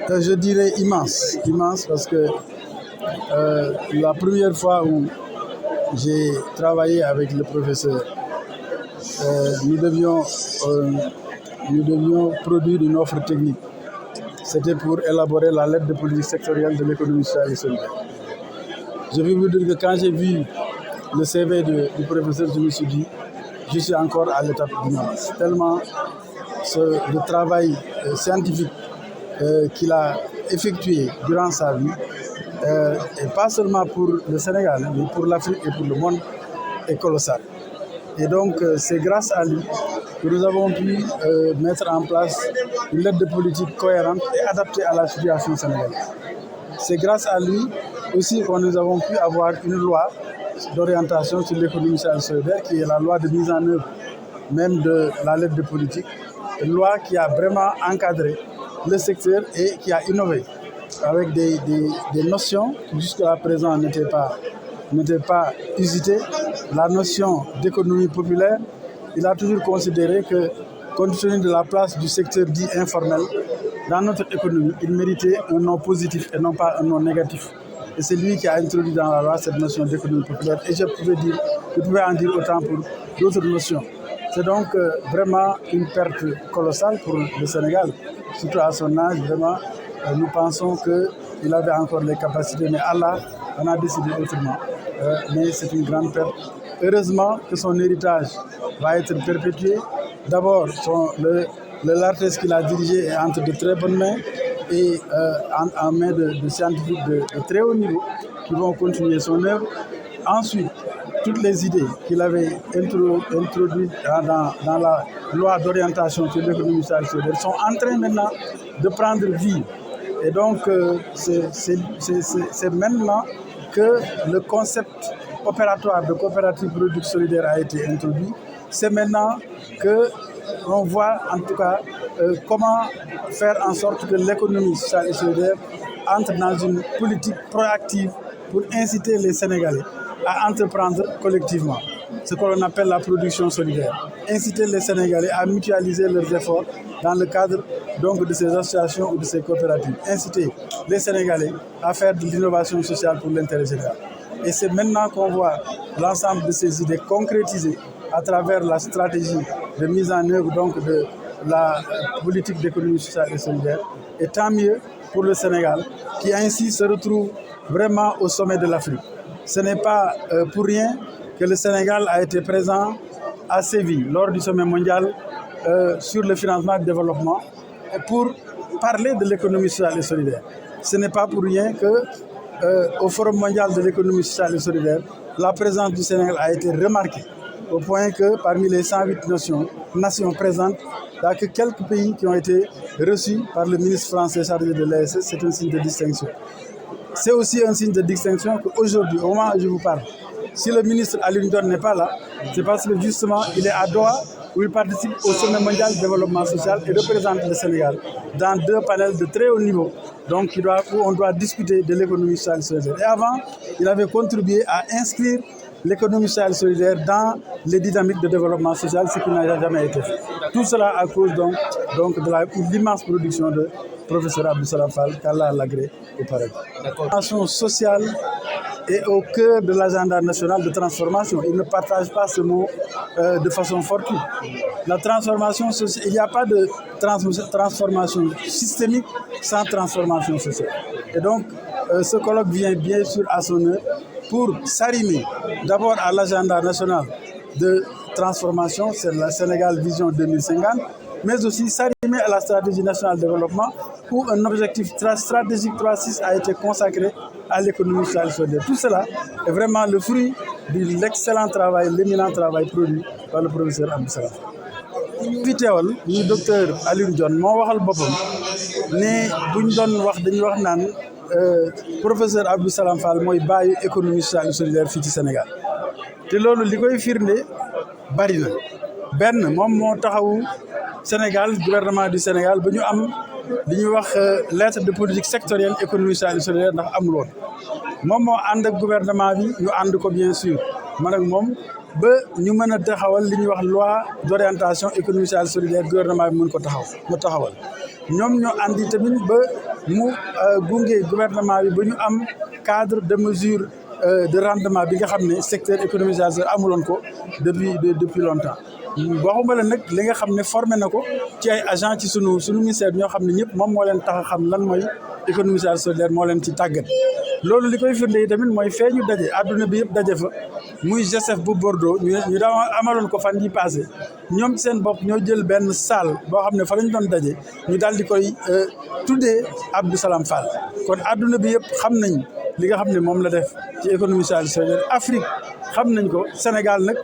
Je dirais immense, immense parce que la première fois où j'ai travaillé avec le professeur, nous devions produire une offre technique. C'était pour élaborer la lettre de politique sectorielle de l'économie sociale et solidaire. Je vais vous dire que quand j'ai vu le CV du professeur, je me suis dit, je suis encore à l'étape d'ignorance. Tellement le travail scientifique qu'il a effectué durant sa vie, et pas seulement pour le Sénégal, mais pour l'Afrique et pour le monde, est colossal. Et donc, c'est grâce à lui que nous avons pu mettre en place une lettre de politique cohérente et adaptée à la situation sénégalaise. C'est grâce à lui aussi que nous avons pu avoir une loi d'orientation sur l'économie sociale et solidaire, qui est la loi de mise en œuvre même de la lettre de politique, une loi qui a vraiment encadré le secteur et qui a innové avec des notions qui jusqu'à présent n'étaient pas usitées. La notion d'économie populaire, il a toujours considéré que, compte tenu de la place du secteur dit informel dans notre économie, il méritait un nom positif et non pas un nom négatif. Et c'est lui qui a introduit dans la loi cette notion d'économie populaire. Et je pouvais en dire autant pour d'autres notions. C'est donc vraiment une perte colossale pour le Sénégal, surtout à son âge. Vraiment, nous pensons qu'il avait encore les capacités, mais Allah en a décidé autrement. Mais c'est une grande perte. Heureusement que son héritage va être perpétué. D'abord, l'ARTES qu'il a dirigé est entre de très bonnes mains et en main de scientifiques de très haut niveau qui vont continuer son œuvre. Ensuite, toutes les idées qu'il avait introduites dans la loi d'orientation sur l'économie sociale et solidaire sont en train maintenant de prendre vie. Et donc, c'est maintenant que le concept opératoire de coopérative product solidaire a été introduit. C'est maintenant qu'on voit en tout cas comment faire en sorte que l'économie sociale et solidaire entre dans une politique proactive pour inciter les Sénégalais à entreprendre collectivement, ce que l'on appelle la production solidaire. Inciter les Sénégalais à mutualiser leurs efforts dans le cadre donc de ces associations ou de ces coopératives. Inciter les Sénégalais à faire de l'innovation sociale pour l'intérêt général. Et c'est maintenant qu'on voit l'ensemble de ces idées concrétisées à travers la stratégie de mise en œuvre donc de la politique d'économie sociale et solidaire. Et tant mieux pour le Sénégal, qui ainsi se retrouve vraiment au sommet de l'Afrique. Ce n'est pas pour rien que le Sénégal a été présent à Séville lors du sommet mondial sur le financement du développement pour parler de l'économie sociale et solidaire. Ce n'est pas pour rien que au Forum mondial de l'économie sociale et solidaire, la présence du Sénégal a été remarquée, au point que parmi les 108 nations présentes, il n'y a que quelques pays qui ont été reçus par le ministre français chargé de l'ESS. C'est un signe de distinction. C'est aussi un signe de distinction qu'aujourd'hui, au moment où je vous parle, si le ministre Alioune Dione n'est pas là, c'est parce que justement, il est à Doha, où il participe au sommet mondial du développement social et représente le Sénégal dans 2 panels de très haut niveau, donc où on doit discuter de l'économie sociale et solidaire. Et avant, il avait contribué à inscrire l'économie sociale et solidaire dans les dynamiques de développement social, ce qui n'a jamais été fait. Tout cela à cause donc de l'immense production de professeur Abdou Salam Fall, qu'Allah l'agrée au paradis. La transformation sociale est au cœur de l'agenda national de transformation. Il ne partage pas ce mot de façon fortuite. La transformation sociale, il n'y a pas de transformation systémique sans transformation sociale. Et donc, ce colloque vient bien sûr à son heure pour s'arrimer d'abord à l'agenda national de transformation, c'est la Sénégal Vision 2050, mais aussi s'arrimer à la stratégie nationale de développement où un objectif stratégique 3.6 a été consacré à l'économie sociale et solidaire. Tout cela est vraiment le fruit de l'excellent travail, l'éminent travail produit par le professeur Abdou Salam. fi teewal ñu docteur Alioune Dione moo waxal boppam ne buñ doon wax dañuy wax naan professeur Abdou Salam Fall mooy bàyyi économie sociale et solidaire fii ci Sénégal te loolu li koy firnde bari na benn moom moo taxawu Sénégal gouvernement du Sénégal ba ñu am li ñuy wax lettre de politique sectorielle économie sociale et solidaire ndax amul woon moom moo ànd ak gouvernement bi ñu ànd ko bien sûr man ak moom ba ñu mën a taxawal li ñuy wax loi d'orientation économique sociale et solidaire gouvernement bi mën ko taxawal ñoom ñoo andi tamit ba mu gunge gouvernement bi ba ñu am cadre de mesure de rendement bi nga xam ne secteur économisation amuloon ko depuis longtemps. waxuma la nag li nga xam ne formé na ko ci ay agent ci sunu ministère ñoo xam ne ñëpp moom moo leen tax a xam lan mooy économisation solidaire moo leen ci tàggat. loolu li koy firnde yi tamit mooy fee ñu daje àdduna bi yëpp daje fa muy G7 bu Bordeaux ñu daaw amaloon ko fan yi passé ñoom seen bopp ñoo jël benn salle boo xam ne fa lañ doon daje ñu daal di koy tuddee Abdou Salam Fall. kon àdduna bi yëpp xam nañ li nga xam ne moom la def ci économisation solidaire Afrique xam nañ ko Sénégal nag